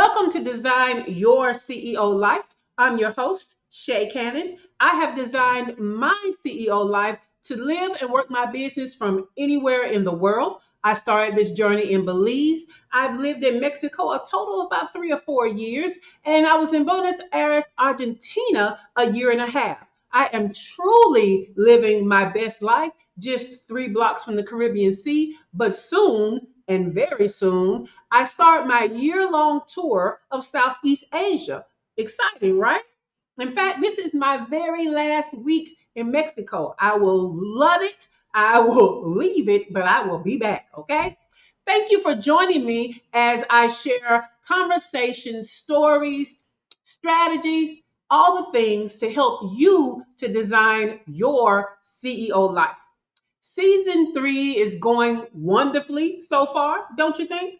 Welcome to Design Your CEO Life. I'm your host, Shay Cannon. I have designed my CEO life to live and work my business from anywhere in the world. I started this journey in Belize. I've lived in Mexico a total of about 3 or 4 years, and I was in Buenos Aires, Argentina, a year and a half. I am truly living my best life just 3 blocks from the Caribbean Sea, but soon and very soon, I start my year-long tour of Southeast Asia. Exciting, right? In fact, this is my very last week in Mexico. I will love it. I will leave it, but I will be back, okay? Thank you for joining me as I share conversations, stories, strategies, all the things to help you to design your CEO life. Season 3 is going wonderfully so far, don't you think?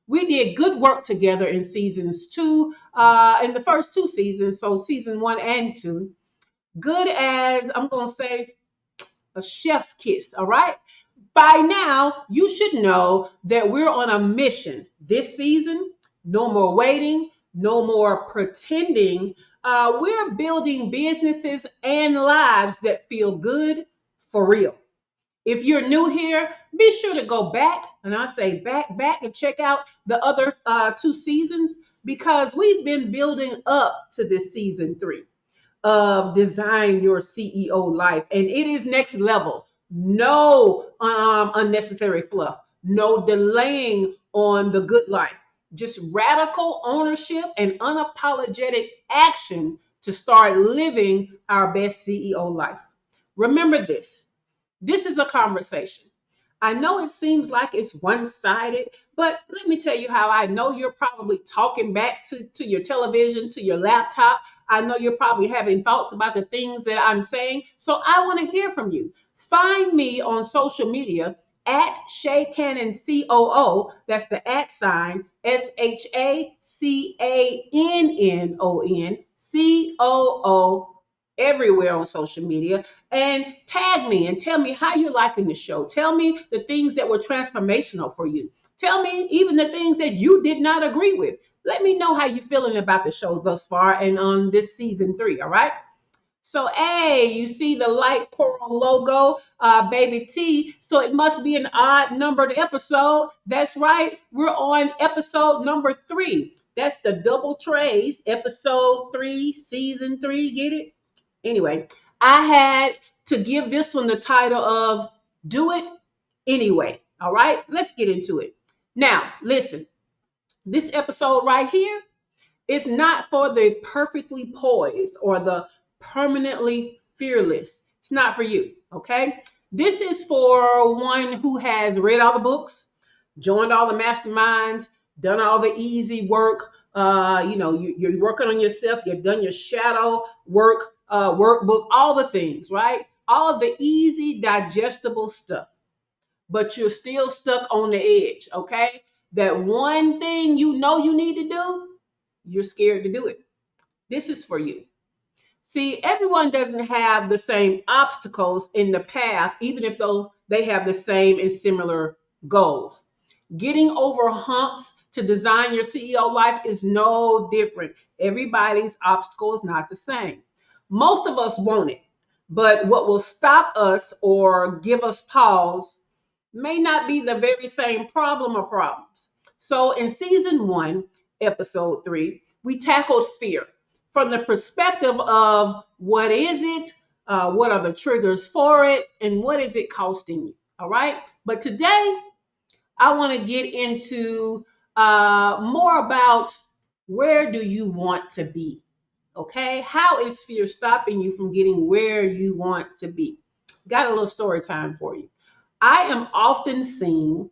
We did good work together in seasons 2, in the first 2 seasons, so season 1 and 2. Good as, I'm going to say, a chef's kiss, all right? By now, you should know that we're on a mission this season. No more waiting, no more pretending. We're building businesses and lives that feel good for real. If you're new here, be sure to go back, and I say back, and check out the other 2 seasons because we've been building up to this season 3 of Design Your CEO Life, and it is next level. No unnecessary fluff, no delaying on the good life, just radical ownership and unapologetic action to start living our best CEO life. Remember this. This is a conversation. I know it seems like it's one-sided, but let me tell you how I know you're probably talking back to your television, to your laptop. I know you're probably having thoughts about the things that I'm saying. So I want to hear from you. Find me on social media at Shay Cannon COO. That's the @ sign SHACANNON COO everywhere on social media, and tag me and tell me how you're liking the show. Tell me the things that were transformational for you. Tell me even the things that you did not agree with. Let me know how you're feeling about the show thus far and on this season 3, all right? So, hey, you see the light coral logo, baby T. So it must be an odd numbered episode. That's right. We're on episode number 3. That's the double trays, episode 3, season 3. Get it? Anyway, I had to give this one the title of Do It Anyway. All right, let's get into it. Now, listen, this episode right here is not for the perfectly poised or the permanently fearless. It's not for you, okay? This is for one who has read all the books, joined all the masterminds, done all the easy work. You're working on yourself. You've done your shadow work, workbook, all the things, right? All of the easy, digestible stuff. But you're still stuck on the edge, okay? That one thing you know you need to do, you're scared to do it. This is for you. See, everyone doesn't have the same obstacles in the path, even if though they have the same and similar goals. Getting over humps to design your CEO life is no different. Everybody's obstacle is not the same. Most of us want it, but what will stop us or give us pause may not be the very same problem or problems. So in season 1, episode 3, we tackled fear from the perspective of what is it, what are the triggers for it, and what is it costing you, all right? But today, I want to get into more about where do you want to be, okay? How is fear stopping you from getting where you want to be? Got a little story time for you. I am often seen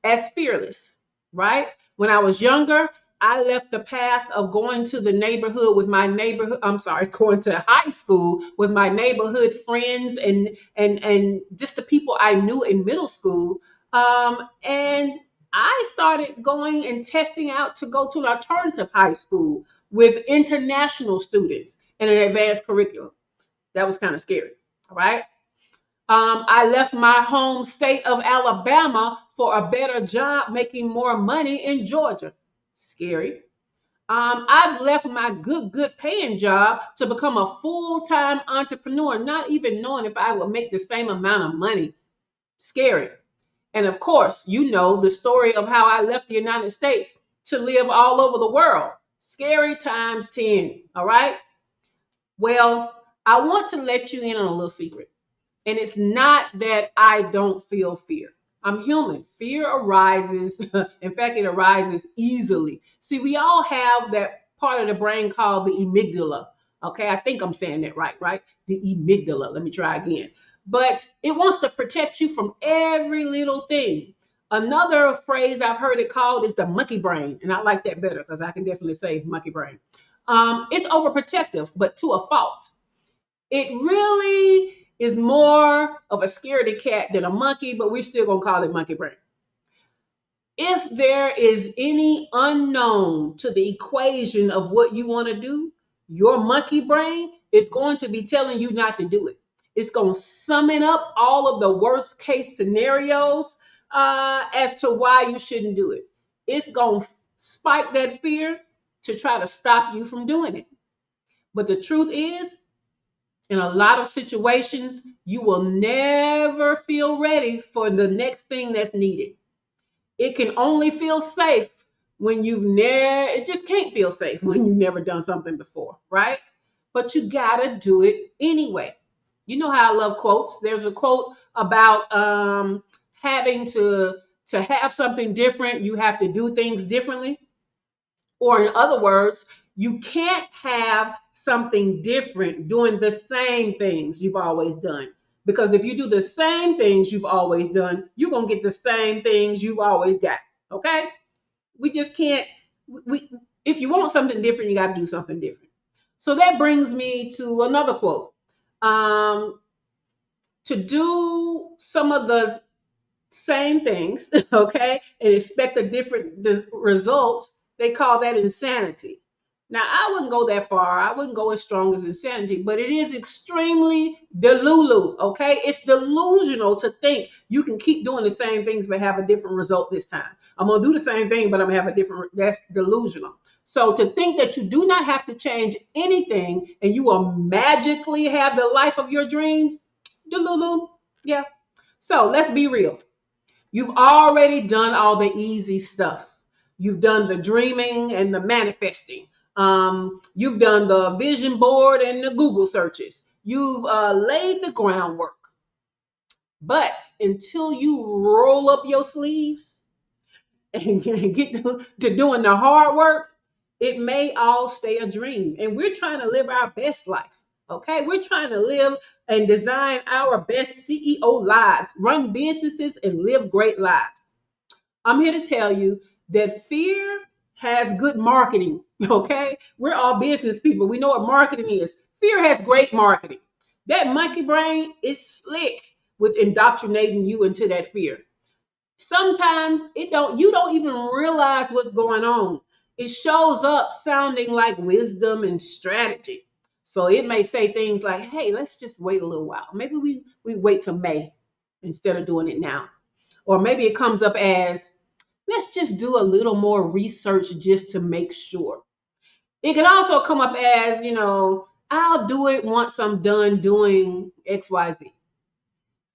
as fearless, right? When I was younger, I left the path of going to the neighborhood with my neighborhood, going to high school with my neighborhood friends and just the people I knew in middle school. And I started going and testing out to go to an alternative high school with international students and an advanced curriculum. That was kind of scary, all right? I left my home state of Alabama for a better job making more money in Georgia. Scary. I've left my good paying job to become a full-time entrepreneur, not even knowing if I would make the same amount of money. Scary. And of course, you know the story of how I left the United States to live all over the world. Scary times 10. All right. Well, I want to let you in on a little secret. And it's not that I don't feel fear. I'm human. Fear arises. In fact, it arises easily. See, we all have that part of the brain called the amygdala. Okay, I think I'm saying that right, right? The amygdala. Let me try again. But it wants to protect you from every little thing. Another phrase I've heard it called is the monkey brain. And I like that better because I can definitely say monkey brain. It's overprotective, but to a fault. It really is more of a scaredy cat than a monkey, but we're still gonna call it monkey brain. If there is any unknown to the equation of what you want to do, your monkey brain is going to be telling you not to do it. It's going to summon up all of the worst case scenarios as to why you shouldn't do it. It's going to spike that fear to try to stop you from doing it. But the truth is, in a lot of situations, you will never feel ready for the next thing that's needed. It can only feel safe when it just can't feel safe when you've never done something before, right? But you gotta do it anyway. You know how I love quotes. There's a quote about having to have something different, you have to do things differently. Or in other words, you can't have something different doing the same things you've always done. Because if you do the same things you've always done, you're going to get the same things you've always got. Okay? We just can't, if you want something different, you got to do something different. So that brings me to another quote. To do some of the same things, okay, and expect a different result, they call that insanity. Now, I wouldn't go that far. I wouldn't go as strong as insanity, but it is extremely delulu, okay? It's delusional to think you can keep doing the same things but have a different result this time. I'm going to do the same thing, but I'm going to have a different, that's delusional. So to think that you do not have to change anything and you will magically have the life of your dreams, delulu, yeah. So let's be real. You've already done all the easy stuff. You've done the dreaming and the manifesting. You've done the vision board and the Google searches. You've laid the groundwork. But until you roll up your sleeves and get to doing the hard work, it may all stay a dream. And we're trying to live our best life. Okay, we're trying to live and design our best CEO lives, run businesses, and live great lives. I'm here to tell you that fear has good marketing. Okay, we're all business people. We know what marketing is. Fear has great marketing. That monkey brain is slick with indoctrinating you into that fear. Sometimes you don't even realize what's going on. It shows up sounding like wisdom and strategy. So it may say things like, hey, let's just wait a little while. Maybe we wait till May instead of doing it now. Or maybe it comes up as, let's just do a little more research just to make sure. It can also come up as, I'll do it once I'm done doing XYZ.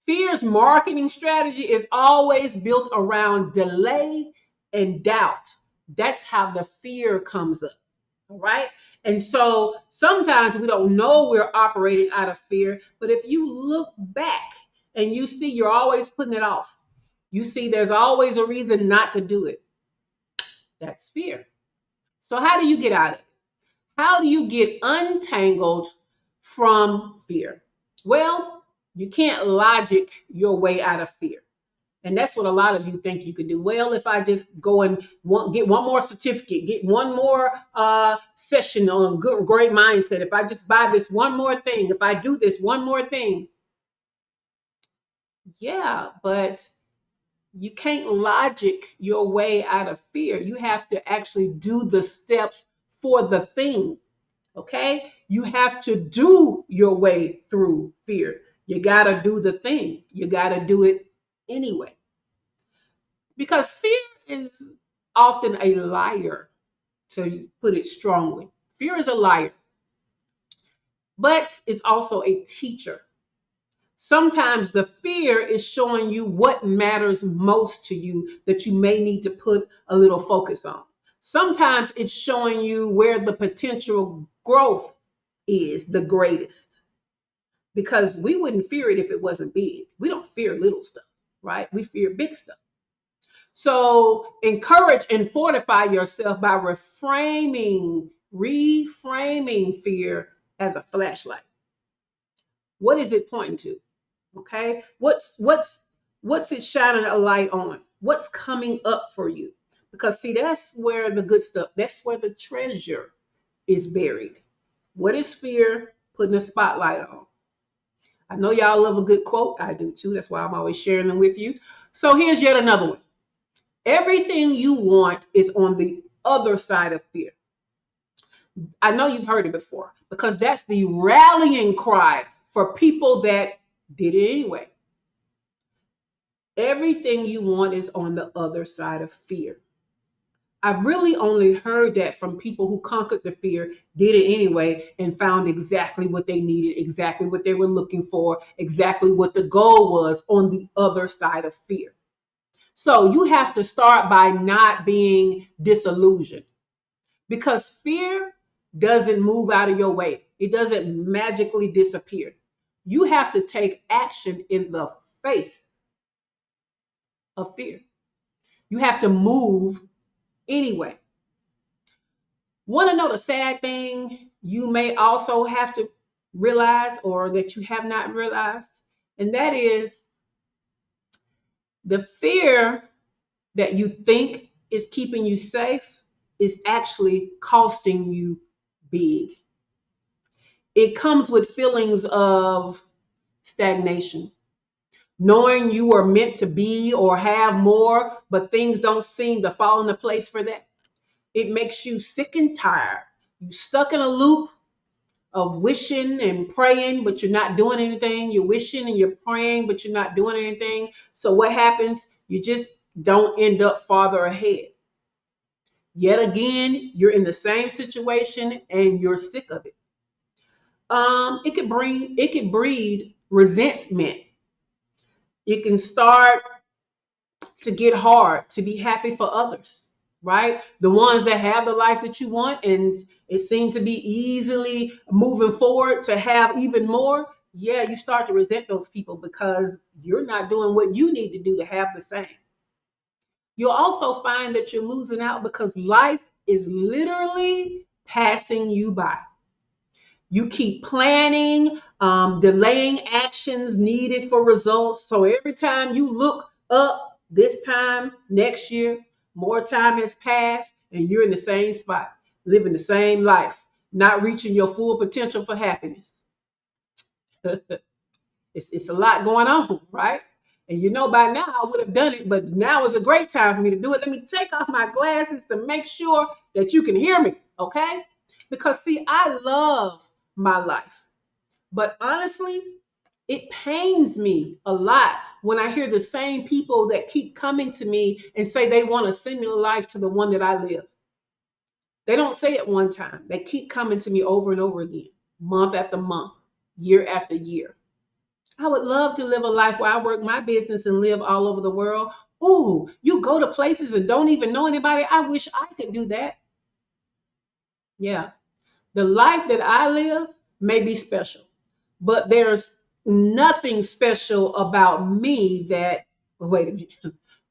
Fear's marketing strategy is always built around delay and doubt. That's how the fear comes up. All right. And so sometimes we don't know we're operating out of fear, but if you look back and you see you're always putting it off, you see there's always a reason not to do it. That's fear. So how do you get out of it? How do you get untangled from fear? Well, you can't logic your way out of fear. And that's what a lot of you think you could do. Well, if I just go and get one more certificate, get one more session on great mindset, if I just buy this one more thing, if I do this one more thing. Yeah, but you can't logic your way out of fear. You have to actually do the steps for the thing. Okay? You have to do your way through fear. You got to do the thing. You got to do it anyway. Because fear is often a liar So you put it strongly. Fear is a liar, but it's also a teacher. Sometimes the fear is showing you what matters most to you that you may need to put a little focus on. Sometimes it's showing you where the potential growth is the greatest, because we wouldn't fear it if it wasn't big. We don't fear little stuff, right? We fear big stuff. So encourage and fortify yourself by reframing fear as a flashlight. What is it pointing to? Okay, what's it shining a light on? What's coming up for you? Because see, that's where the good stuff, that's where the treasure is buried. What is fear putting a spotlight on? I know y'all love a good quote. I do too. That's why I'm always sharing them with you. So here's yet another one. Everything you want is on the other side of fear. I know you've heard it before, because that's the rallying cry for people that did it anyway. Everything you want is on the other side of fear. I've really only heard that from people who conquered the fear, did it anyway, and found exactly what they needed, exactly what they were looking for, exactly what the goal was on the other side of fear. So you have to start by not being disillusioned, because fear doesn't move out of your way. It doesn't magically disappear. You have to take action in the face of fear. You have to move anyway. Want to know the sad thing you may also have to realize, or that you have not realized? And that is, the fear that you think is keeping you safe is actually costing you big. It comes with feelings of stagnation, knowing you are meant to be or have more, but things don't seem to fall into place for that. It makes you sick and tired. You're stuck in a loop of wishing and praying, but you're not doing anything. You're wishing and you're praying, but you're not doing anything. So what happens? You just don't end up farther ahead. Yet again, you're in the same situation and you're sick of it. It could breed resentment. It can start to get hard to be happy for others, right? The ones that have the life that you want and it seems to be easily moving forward to have even more. Yeah, you start to resent those people because you're not doing what you need to do to have the same. You'll also find that you're losing out because life is literally passing you by. You keep planning, delaying actions needed for results. So every time you look up this time next year, more time has passed and you're in the same spot, living the same life, not reaching your full potential for happiness. It's a lot going on, right? And you know, by now I would have done it, but now is a great time for me to do it. Let me take off my glasses to make sure that you can hear me, okay? Because see, I love my life. But honestly, it pains me a lot when I hear the same people that keep coming to me and say they want a similar life to the one that I live. They don't say it one time. They keep coming to me over and over again, month after month, year after year. I would love to live a life where I work my business and live all over the world. Oh, you go to places and don't even know anybody. I wish I could do that. Yeah. The life that I live may be special, but there's nothing special about me that, wait a minute,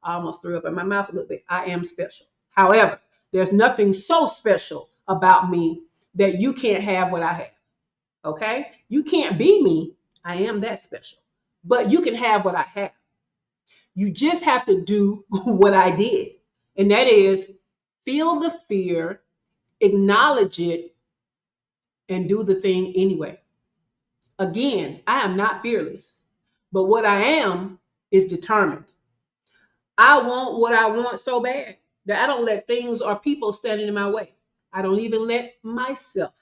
I almost threw up in my mouth a little bit. I am special. However, there's nothing so special about me that you can't have what I have. Okay? You can't be me. I am that special. But you can have what I have. You just have to do what I did. And that is feel the fear, acknowledge it, and do the thing anyway. Again, I am not fearless, but what I am is determined. I want what I want so bad that I don't let things or people stand in my way. I don't even let myself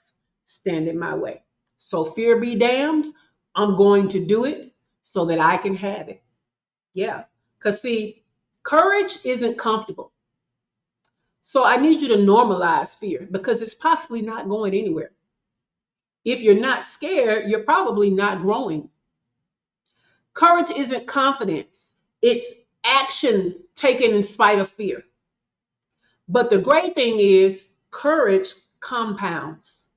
stand in my way. So fear be damned, I'm going to do it so that I can have it. Yeah. Because see, courage isn't comfortable. So I need you to normalize fear because it's possibly not going anywhere. If you're not scared, you're probably not growing. Courage isn't confidence, it's action taken in spite of fear. But the great thing is, courage compounds.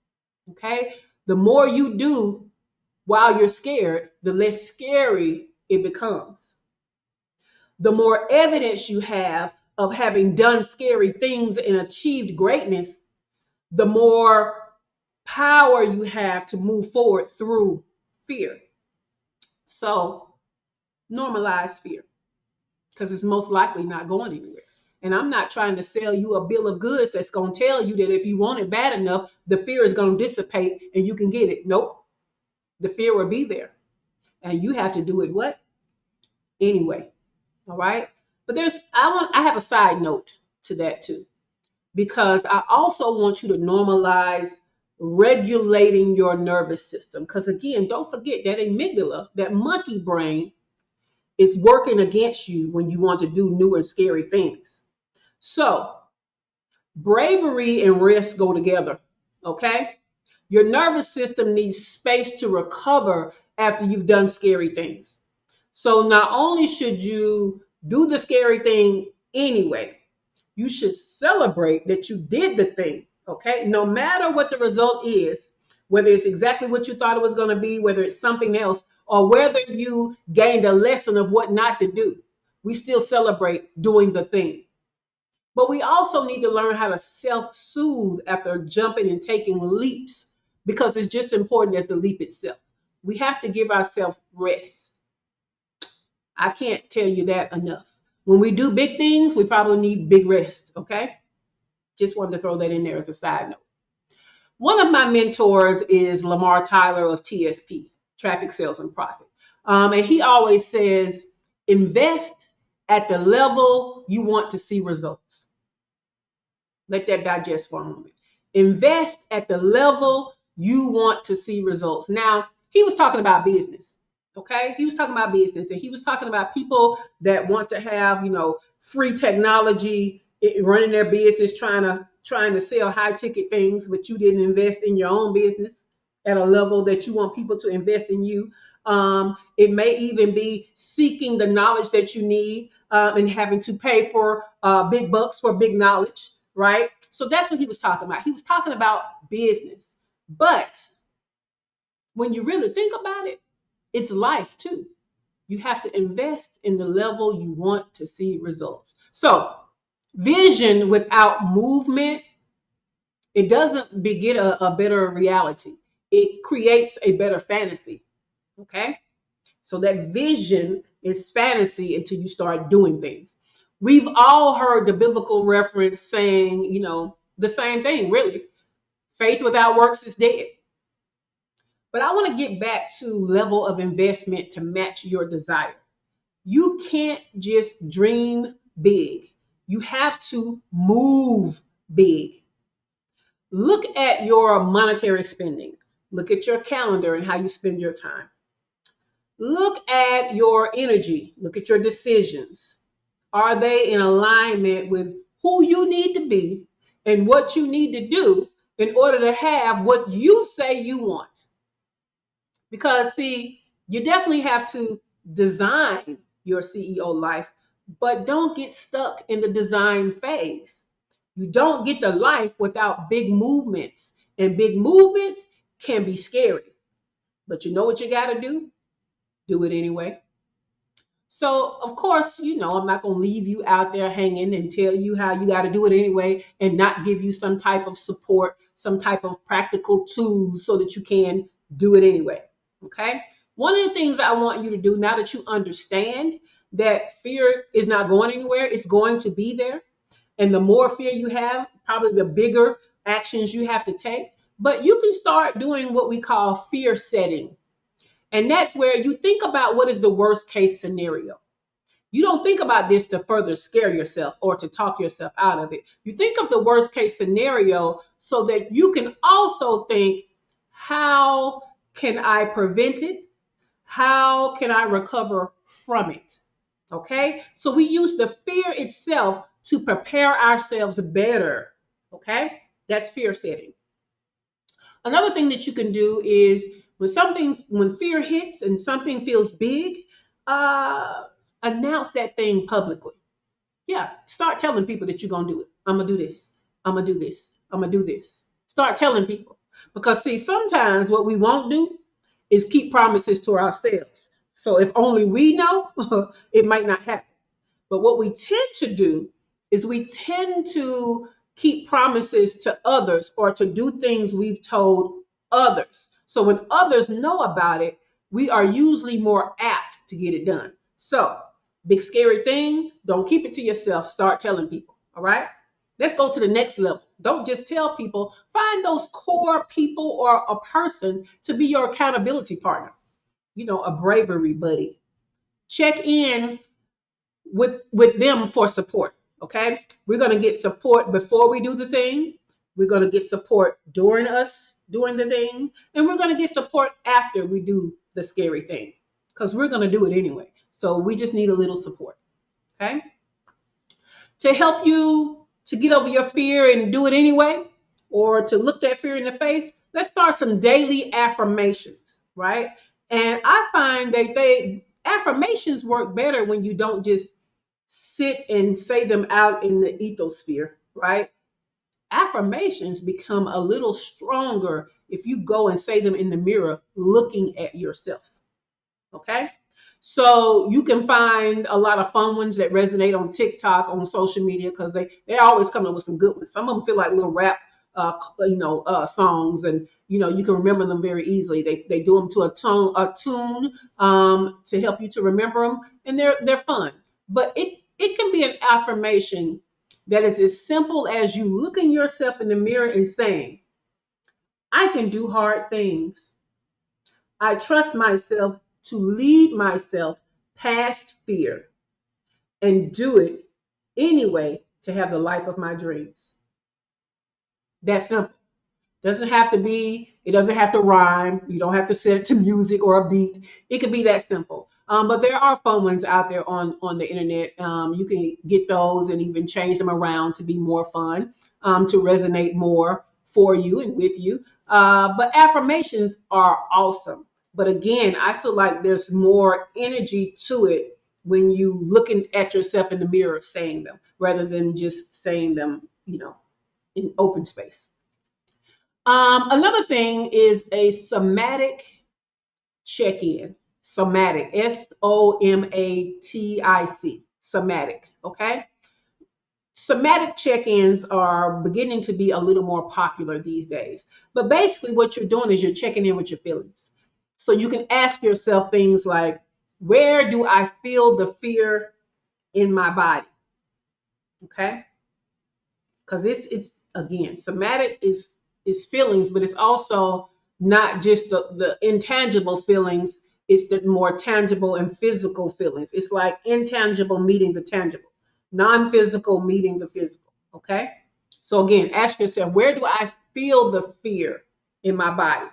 Okay? The more you do while you're scared, the less scary it becomes. The more evidence you have of having done scary things and achieved greatness, the more power you have to move forward through fear. So normalize fear because it's most likely not going anywhere. And I'm not trying to sell you a bill of goods that's going to tell you that if you want it bad enough, the fear is going to dissipate and you can get it. Nope. The fear will be there. And you have to do it what? Anyway. All right. But I have a side note to that too, because I also want you to normalize regulating your nervous system. Because again, don't forget that amygdala, that monkey brain, is working against you when you want to do new and scary things. So bravery and risk go together. Okay. Your nervous system needs space to recover after you've done scary things. So not only should you do the scary thing anyway, you should celebrate that you did the thing, okay? No matter what the result is, whether it's exactly what you thought it was going to be, whether it's something else, or whether you gained a lesson of what not to do, we still celebrate doing the thing. But we also need to learn how to self-soothe after jumping and taking leaps because it's just important as the leap itself. We have to give ourselves rest. I can't tell you that enough. When we do big things, we probably need big rests, okay? Just wanted to throw that in there as a side note. One of my mentors is Lamar Tyler of TSP, Traffic Sales and Profit. And he always says, invest at the level you want to see results. Let that digest for a moment. Invest at the level you want to see results. Now, he was talking about business. Okay, he was talking about business, and he was talking about people that want to have, free technology running their business, trying to sell high ticket things, but you didn't invest in your own business at a level that you want people to invest in you. It may even be seeking the knowledge that you need and having to pay for big bucks for big knowledge, right? So that's what he was talking about. He was talking about business, but when you really think about it, it's life too. You have to invest in the level you want to see results. So vision without movement, it doesn't beget a better reality. It creates a better fantasy. Okay. So that vision is fantasy until you start doing things. We've all heard the biblical reference saying, the same thing, really. Faith without works is dead. But I want to get back to level of investment to match your desire. You can't just dream big. You have to move big. Look at your monetary spending. Look at your calendar and how you spend your time. Look at your energy. Look at your decisions. Are they in alignment with who you need to be and what you need to do in order to have what you say you want? Because, see, you definitely have to design your CEO life, but don't get stuck in the design phase. You don't get the life without big movements, and big movements can be scary. But you know what you got to do? Do it anyway. So, of course, I'm not going to leave you out there hanging and tell you how you got to do it anyway and not give you some type of support, some type of practical tools so that you can do it anyway. Okay. One of the things I want you to do now that you understand that fear is not going anywhere, it's going to be there. And the more fear you have, probably the bigger actions you have to take. But you can start doing what we call fear setting. And that's where you think about what is the worst case scenario. You don't think about this to further scare yourself or to talk yourself out of it. You think of the worst case scenario so that you can also think, how can I prevent it? How can I recover from it? Okay, so we use the fear itself to prepare ourselves better. Okay? That's fear setting. Another thing that you can do is when fear hits and something feels big, uh, announce that thing publicly. Yeah, start telling people that you're gonna do it. I'm gonna do this. I'm gonna do this. I'm gonna do this. Start telling people because see, sometimes what we won't do is keep promises to ourselves. So if only we know, it might not happen. But what we tend to do is we tend to keep promises to others or to do things we've told others. So when others know about it, we are usually more apt to get it done. So, big scary thing, don't keep it to yourself. Start telling people. All right? Let's go to the next level. Don't just tell people, find those core people or a person to be your accountability partner. A bravery buddy. Check in with them for support. Okay, we're going to get support before we do the thing, we're going to get support during us doing the thing, and we're going to get support after we do the scary thing because we're going to do it anyway, so we just need a little support. Okay, to help you to get over your fear and do it anyway, or to look that fear in the face, let's start some daily affirmations, right? And I find that they affirmations work better when you don't just sit and say them out in the ethosphere, right? Affirmations become a little stronger if you go and say them in the mirror looking at yourself. Okay. So you can find a lot of fun ones that resonate on TikTok, on social media, because they always come up with some good ones. Some of them feel like little rap, songs, and you can remember them very easily. They do them to a tune, to help you to remember them, and they're fun. But it can be an affirmation that is as simple as you looking yourself in the mirror and saying, "I can do hard things. I trust myself to lead myself past fear and do it anyway to have the life of my dreams." That's simple. It doesn't have to rhyme. You don't have to set it to music or a beat. It could be that simple. But there are fun ones out there on the internet. You can get those and even change them around to be more fun, to resonate more for you and with you. But affirmations are awesome. But again, I feel like there's more energy to it when you looking at yourself in the mirror saying them rather than just saying them, in open space. Another thing is a somatic check-in. Somatic, Somatic, somatic. Okay. Somatic check-ins are beginning to be a little more popular these days. But basically, what you're doing is you're checking in with your feelings. So you can ask yourself things like, where do I feel the fear in my body? Okay. Because it's again, somatic is feelings, but it's also not just the intangible feelings, it's the more tangible and physical feelings. It's like intangible meeting the tangible, non-physical meeting the physical. Okay, so again, ask yourself, where do I feel the fear in my body?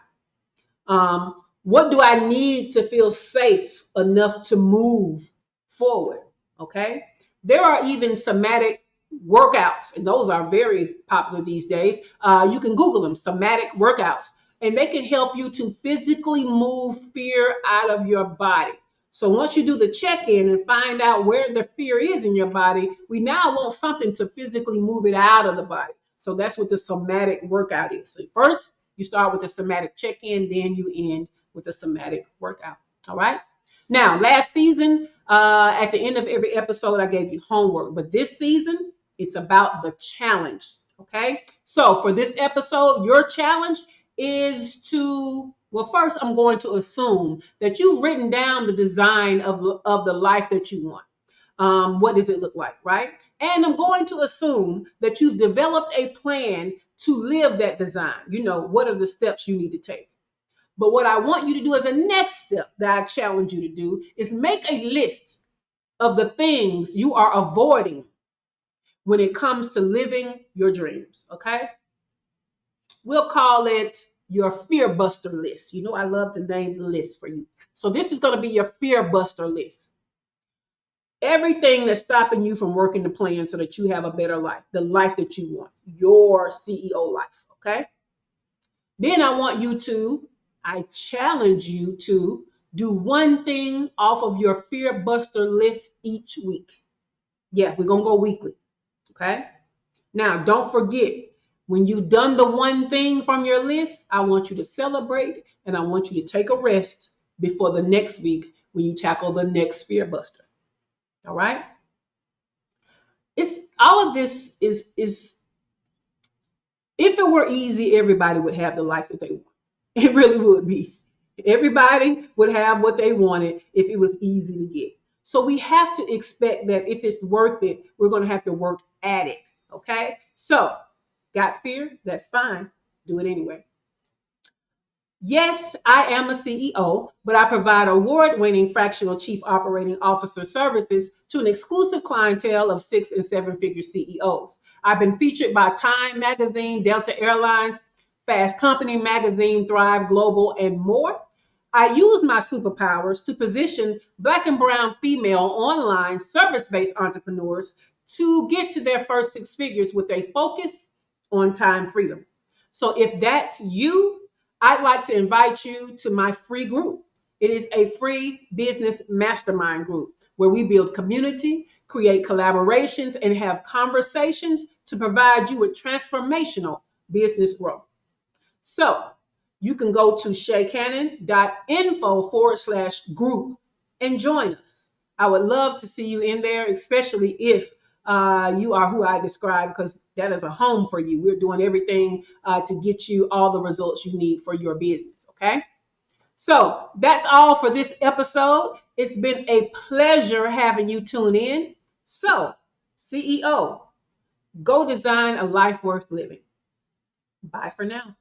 What do I need to feel safe enough to move forward? Okay. There are even somatic workouts, and those are very popular these days. You can Google them, somatic workouts, and they can help you to physically move fear out of your body. So once you do the check-in and find out where the fear is in your body, we now want something to physically move it out of the body. So that's what the somatic workout is. So first, you start with a somatic check-in, then you end with a somatic workout. All right. Now, last season, at the end of every episode, I gave you homework, but this season, it's about the challenge. Okay. So for this episode, your challenge is well, first, I'm going to assume that you've written down the design of the life that you want. What does it look like, right? And I'm going to assume that you've developed a plan to live that design. What are the steps you need to take? But what I want you to do as a next step that I challenge you to do is make a list of the things you are avoiding when it comes to living your dreams. Okay. We'll call it your fear buster list. I love to name the list for you. So this is going to be your fear buster list. Everything that's stopping you from working the plan so that you have a better life, the life that you want, your CEO life. Okay. Then I challenge you to do one thing off of your fear buster list each week. Yeah, we're going to go weekly. Okay. Now, don't forget, when you've done the one thing from your list, I want you to celebrate and I want you to take a rest before the next week when you tackle the next fear buster. All right. It's all of this is if it were easy, everybody would have the life that they want. It really would be. Everybody would have what they wanted if it was easy to get. So we have to expect that if it's worth it, we're going to have to work at it. Okay. So, got fear? That's fine. Do it anyway. Yes, I am a CEO, but I provide award-winning fractional chief operating officer services to an exclusive clientele of 6 and 7 figure CEOs. I've been featured by Time Magazine, Delta Airlines, Fast Company Magazine, Thrive Global, and more. I use my superpowers to position Black and Brown female online service-based entrepreneurs to get to their first 6 figures with a focus on time freedom. So if that's you, I'd like to invite you to my free group. It is a free business mastermind group where we build community, create collaborations, and have conversations to provide you with transformational business growth. So you can go to shaycannon.info/group and join us. I would love to see you in there, especially if you are who I described, because that is a home for you. We're doing everything to get you all the results you need for your business. Okay. So that's all for this episode. It's been a pleasure having you tune in. So, CEO, go design a life worth living. Bye for now.